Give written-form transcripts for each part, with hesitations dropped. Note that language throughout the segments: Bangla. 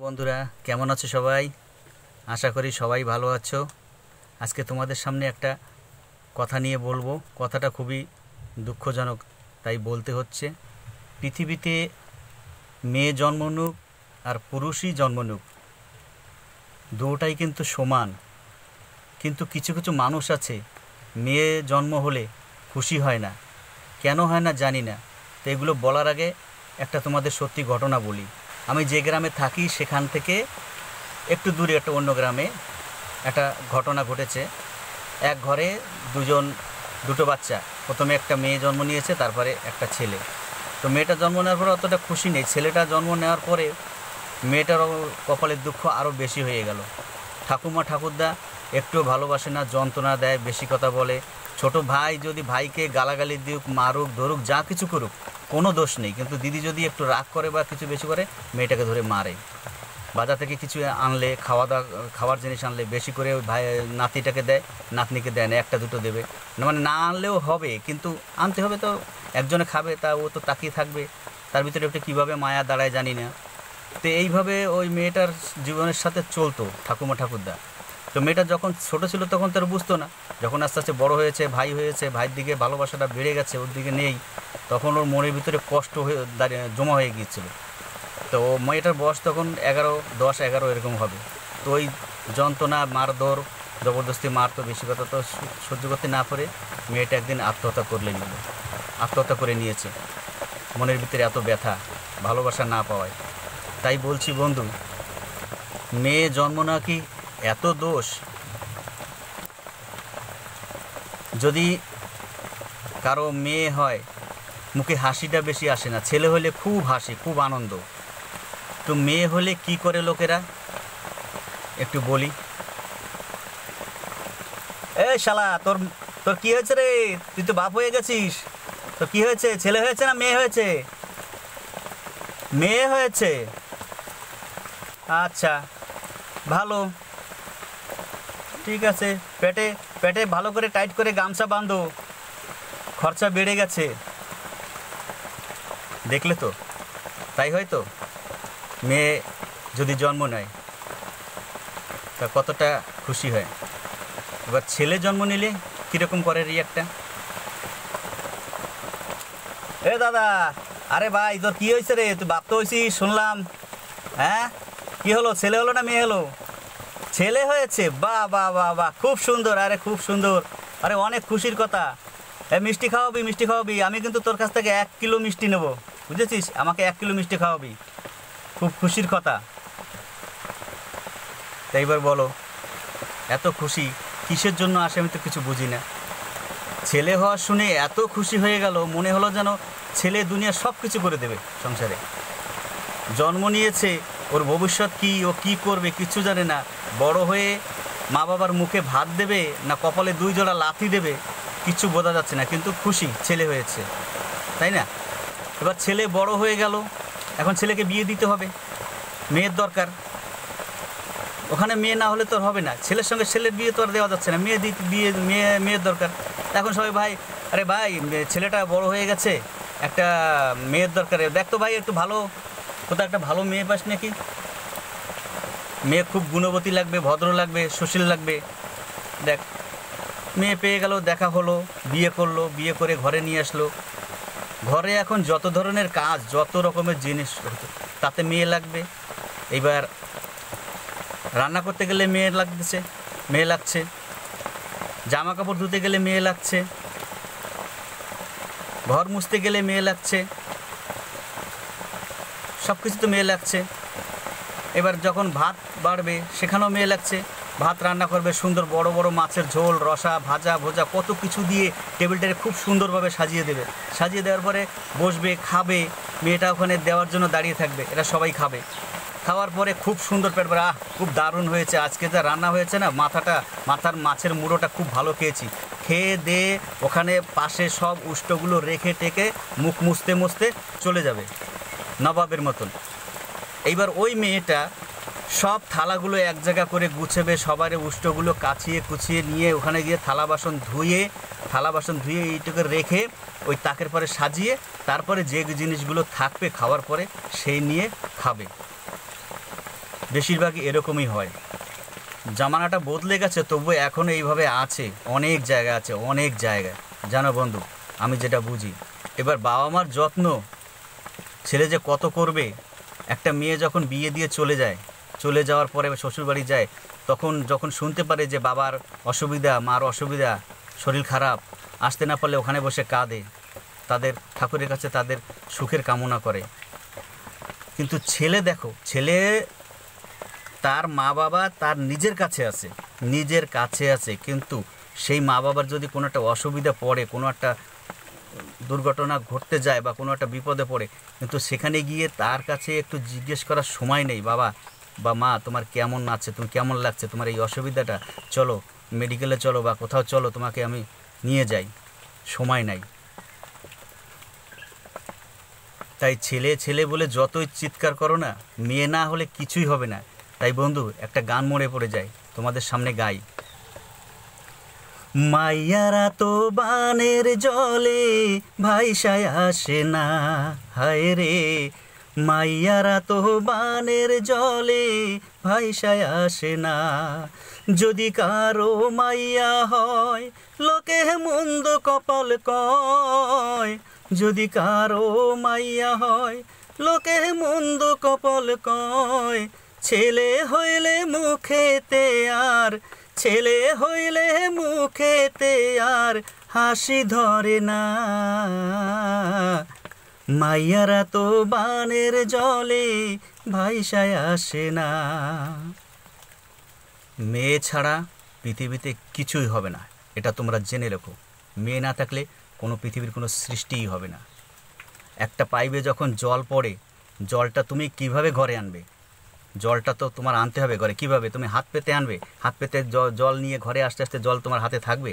বন্ধুরা কেমন আছো সবাই? আশা করি সবাই ভালো আছো। আজকে তোমাদের সামনে একটা কথা নিয়ে বলবো। কথাটা খুবই দুঃখজনক, তাই বলতে হচ্ছে। পৃথিবীতে মেয়ে জন্ম নিক আর পুরুষই জন্ম নিক, দুটাই কিন্তু সমান। কিন্তু কিছু কিছু মানুষ আছে মেয়ে জন্ম হলে খুশি হয় না। কেন হয় না জানি না। তো এগুলো বলার আগে একটা তোমাদের সত্যি ঘটনা বলি। আমি যে গ্রামে থাকি সেখান থেকে একটু দূরে একটা অন্য গ্রামে একটা ঘটনা ঘটেছে। এক ঘরে দুটো বাচ্চা। প্রথমে একটা মেয়ে জন্ম নিয়েছে, তারপরে একটা ছেলে। তো মেয়েটা জন্ম নেওয়ার পরে অতটা খুশি নেই। ছেলেটা জন্ম নেওয়ার পরে মেয়েটারও কপালের দুঃখ আরও বেশি হয়ে গেল। ঠাকুমা ঠাকুরদা একটুও ভালোবাসে না, যন্ত্রণা দেয়, বেশি কথা বলে। ছোট ভাই যদি ভাইকে গালাগালি দিক, মারুক, ধরুক, যা কিছু করুক, কোনো দোষ নেই। কিন্তু দিদি যদি একটু রাগ করে বা কিছু বেশি করে, মেয়েটাকে ধরে মারে। বাজার থেকে কিছু আনলে, খাওয়ার জিনিস আনলে বেশি করে ওই ভাই নাতিটাকে দেয়, নাতনিকে দেয় না। একটা দুটো দেবে না, মানে না আনলেও হবে, কিন্তু আনতে হবে। তো একজনে খাবে, তা ও তো তাকিয়ে থাকবে। তার ভিতরে একটা কীভাবে মায়া দাঁড়ায় জানি না। তো এইভাবে ওই মেয়েটার জীবনের সাথে চলতো ঠাকুমা ঠাকুরদা। তো মেয়েটা যখন ছোট ছিল তখন তার বুঝতো না। যখন আস্তে আস্তে বড় হয়েছে, ভাই হয়েছে, ভাইয়ের দিকে ভালোবাসাটা বেড়ে গেছে, ওর দিকে নেই, তখন ওর মনের ভিতরে কষ্ট হয়ে জমা হয়ে গিয়েছিল। তো মেয়েটার বয়স তখন 10-11 এরকম হবে। তো ওই যন্ত্রণা, মারধর, জবরদস্তি মারতো, বেশি কথা তো সহ্য করতে না পারে মেয়েটা একদিন আত্মহত্যা করে নিয়েছে। মনের ভিতরে এত ব্যথা, ভালোবাসা না পাওয়ায়। তাই বলছি বন্ধু, মেয়ে জন্ম না কি এত দোষ? যদি কারো মেয়ে হয়, মুখে হাসিটা বেশি আসে না। ছেলে হলে খুব হাসি, খুব আনন্দ। তো মেয়ে হলে কি করে লোকেরা, একটু বলি। শালা, তোর তোর কি হয়েছে রে? তুই তো বাপ হয়ে গেছিস। তো কি হয়েছে? ছেলে হয়েছে না মেয়ে হয়েছে? মেয়ে হয়েছে। আচ্ছা, ভালো, ঠিক আছে। পেটে পেটে ভালো করে টাইট করে গামছা বাঁধো, খরচা বেড়ে গেছে। দেখলে তো, তাই হয়তো মেয়ে যদি জন্ম নেয় তা কতটা খুশি হয়। এবার ছেলে জন্ম নিলে কীরকম করে রিয়াক্টটা? দাদা, আরে ভাই, তোর কী হয়েছে রে? তুই বাপ তো হয়েছিস শুনলাম। হ্যাঁ, কী হলো? ছেলে হলো না মেয়ে হলো? ছেলে হয়েছে। বাহ বাহ বাহ বাহ, খুব সুন্দর। আরে খুব সুন্দর, আরে অনেক খুশির কথা। মিষ্টি খাওয়াবি। আমি কিন্তু তোর কাছ থেকে 1 কিলো মিষ্টি নেব, বুঝেছিস? আমাকে 1 কিলো মিষ্টি খাওয়াবি, খুব খুশির কথা। তাই এবার বলো, এত খুশি কিসের জন্য আসে? আমি তো কিছু বুঝি না। ছেলে হওয়া শুনে এত খুশি হয়ে গেল, মনে হলো যেন ছেলে দুনিয়া সব কিছু করে দেবে সংসারে। জন্ম নিয়েছে, ওর ভবিষ্যৎ কী, ও কী করবে কিচ্ছু জানে না। বড় হয়ে মা বাবার মুখে ভাত দেবে না কপালে 2 জোড়া লাথি দেবে, কিচ্ছু বোঝা যাচ্ছে না, কিন্তু খুশি ছেলে হয়েছে, তাই না? এবার ছেলে বড় হয়ে গেল, এখন ছেলেকে বিয়ে দিতে হবে, মেয়ের দরকার। ওখানে মেয়ে না হলে তো হবে না। ছেলের সঙ্গে ছেলের বিয়ে তো আর দেওয়া যাচ্ছে না, মেয়ের দরকার। এখন সবাই, ভাই, আরে ভাই, ছেলেটা বড় হয়ে গেছে, একটা মেয়ের দরকার। দেখ তো ভাই, একটু ভালো কোথাও একটা ভালো মেয়ে পাস নাকি? মেয়ে খুব গুণবতী লাগবে, ভদ্র লাগবে, সুশীল লাগবে। দেখ, মেয়ে পেয়ে গেল, দেখা হলো, বিয়ে করলো, বিয়ে করে ঘরে নিয়ে আসলো। ঘরে এখন যত ধরনের কাজ, যত রকমের জিনিস, তাতে মেয়ে লাগবে। এইবার রান্না করতে গেলে মেয়ে লাগছে, জামা কাপড় ধুতে গেলে মেয়ে লাগছে, ঘর মুছতে গেলে মেয়ে লাগছে, সব কিছু তো মেয়ে লাগছে। এবার যখন ভাত বাড়বে সেখানেও মেয়ে লাগছে। ভাত রান্না করবে, সুন্দর বড় বড় মাছের ঝোল, রসা, ভাজা ভোজা, কত কিছু দিয়ে টেবিলটাকে খুব সুন্দরভাবে সাজিয়ে দেবে। সাজিয়ে দেওয়ার পরে বসবে, খাবে। মেয়েটা ওখানে দেওয়ার জন্য দাঁড়িয়ে থাকবে, এরা সবাই খাবে। খাওয়ার পরে খুব সুন্দর পেট ভরে, খুব দারুণ হয়েছে আজকে যা রান্না হয়েছে না, মাথার মাছের মুড়োটা খুব ভালো খেয়েছি। খেয়ে দিয়ে ওখানে পাশে সব উষ্টগুলো রেখে টেকে মুখ মুছতে চলে যাবে নবাবের মতন। এইবার ওই মেয়েটা সব থালাগুলো এক জায়গা করে গুছাবে, সবার উষ্টগুলো কাচিয়ে কুচিয়ে নিয়ে ওখানে গিয়ে থালা বাসন ধুয়ে এইটুকু রেখে ওই তাকের পরে সাজিয়ে, তারপরে যে জিনিসগুলো থাকবে খাওয়ার পরে সেই নিয়ে খাবে। বেশিরভাগই এরকমাই হয়। জামানাটা বদলে গেছে, তবুও এখনও এইভাবে আছে, অনেক জায়গা আছে, অনেক জায়গায়। জানো বন্ধু, আমি যেটা বুঝি, এবার বাবা মার যত্ন ছেলে যে কত করবে। একটা মেয়ে যখন বিয়ে দিয়ে চলে যাওয়ার পরে শ্বশুরবাড়ি যায়, তখন যখন শুনতে পারে যে বাবার অসুবিধা, মার অসুবিধা, শরীর খারাপ, আসতে না পারলে ওখানে বসে কাঁদে, তাদের ঠাকুরের কাছে তাদের সুখের কামনা করে। কিন্তু ছেলে দেখো, ছেলে তার মা বাবা তার নিজের কাছে আছে, কিন্তু সেই মা বাবার যদি কোনো একটা অসুবিধা পড়ে, কোনো একটা দুর্ঘটনা ঘটতে যায় বা কোনো একটা বিপদে পড়ে, কিন্তু সেখানে গিয়ে তার কাছে একটু জিজ্ঞেস করার সময় নেই, বাবা বা মা তোমার কেমন আছে, তুমি কেমন লাগছে, তোমার এই অসুবিধাটা, চলো মেডিকেলে চলো বা কোথাও চলো, তোমাকে আমি নিয়ে যাই, সময় নাই। তাই ছেলে ছেলে বলে যতই চিৎকার করো না, মেয়ে না হলে কিছুই হবে না। তাই বন্ধু, একটা গান মনে পড়ে যায়, তোমাদের সামনে গাই। মাইয়ারা তো বানের জলে ভাইসায় আসে না, হায় রে মাইয়ারা তো বানের জলে ভাইসায় আসে না। যদি কারো মাইয়া হয় লোকে মন্দ কপাল কয়, যদি কারো মাইয়া হয় লোকে মন্দ কপাল কয়। ছেলে হইলে মুখেতে আর হাসি ধরে না, মাইয়ারা তো বানের জলে ভাইসায় আসে না। মেয়ে ছাড়া পৃথিবীতে কিছুই হবে না, এটা তোমরা জেনে রেখো। মেয়ে না থাকলে কোনো পৃথিবীর কোনো সৃষ্টিই হবে না। একটা পাইপে যখন জল পড়ে, জলটা তুমি কিভাবে ঘরে আনবে? জলটা তো তোমার আনতে হবে ঘরে, কিভাবে? তুমি হাত পেতে আনবে? হাত পেতে জল নিয়ে ঘরে আস্তে আস্তে জল তোমার হাতে থাকবে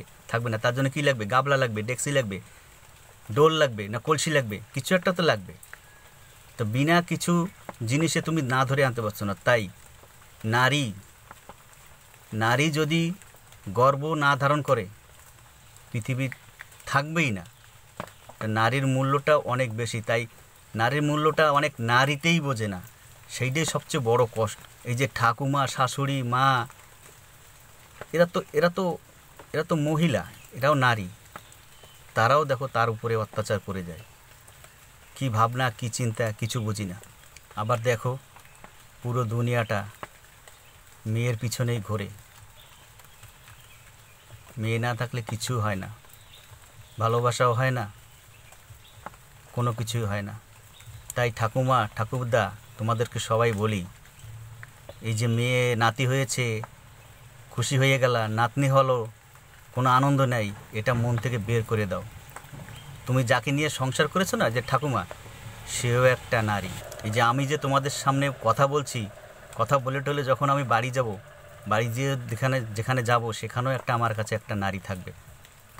না। তার জন্য কি লাগবে? গাবলা লাগবে, ডেকসি লাগবে, ডোল লাগবে, না কলসি লাগবে, কিছু একটা তো লাগবে। তো বিনা কিছু জিনিসে তুমি না ধরে আনতে পারছো না। তাই নারী যদি গর্ব না ধারণ করে, পৃথিবী থাকবেই না। নারীর মূল্যটা অনেক বেশি, তাই নারীর মূল্যটা অনেক নারীতেই বোঝে না, সেইটাই সবচেয়ে বড় কষ্ট। এই যে ঠাকুমা, শাশুড়ি, মা, এরা তো মহিলা, এরাও নারী, তারাও দেখো তার উপরে অত্যাচার করে যায়। কি ভাবনা, কি চিন্তা, কিছু বুঝি না। আবার দেখো, পুরো দুনিয়াটা মেয়ের পিছনেই ঘোরে। মেয়ে না থাকলে কিছু হয় না, ভালোবাসাও হয় না, কোনো কিছুই হয় না। তাই ঠাকুমা, ঠাকুরদা, তোমাদেরকে সবাই বলি, এই যে মেয়ে নাতি হয়েছে, খুশি হয়ে গেলা, নাতনি হলো, কোনো আনন্দ নেই, এটা মন থেকে বের করে দাও। তুমি যাকে নিয়ে সংসার করেছো না, যে ঠাকুমা, সেও একটা নারী। এই যে আমি যে তোমাদের সামনে কথা বলছি, কথা বলে টলে যখন আমি বাড়ি যেয়ে যেখানে যাব, সেখানেও আমার কাছে একটা নারী থাকবে।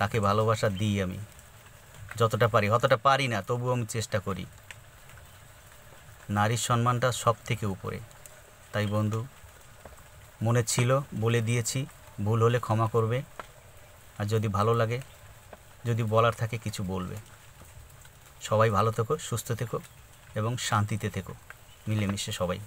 তাকে ভালোবাসা দিই আমি, যতটা পারি। অতটা পারি না, তবুও আমি চেষ্টা করি। নারীর সম্মানটা সব থেকে উপরে। তাই বন্ধু, মনে ছিল বলে দিয়েছি, ভুল হলে ক্ষমা করবে। আর যদি ভালো লাগে, যদি বলার থাকে কিছু বলবে। সবাই ভালো থেকো, সুস্থ থেকো এবং শান্তিতে থেকো, মিলেমিশে সবাই।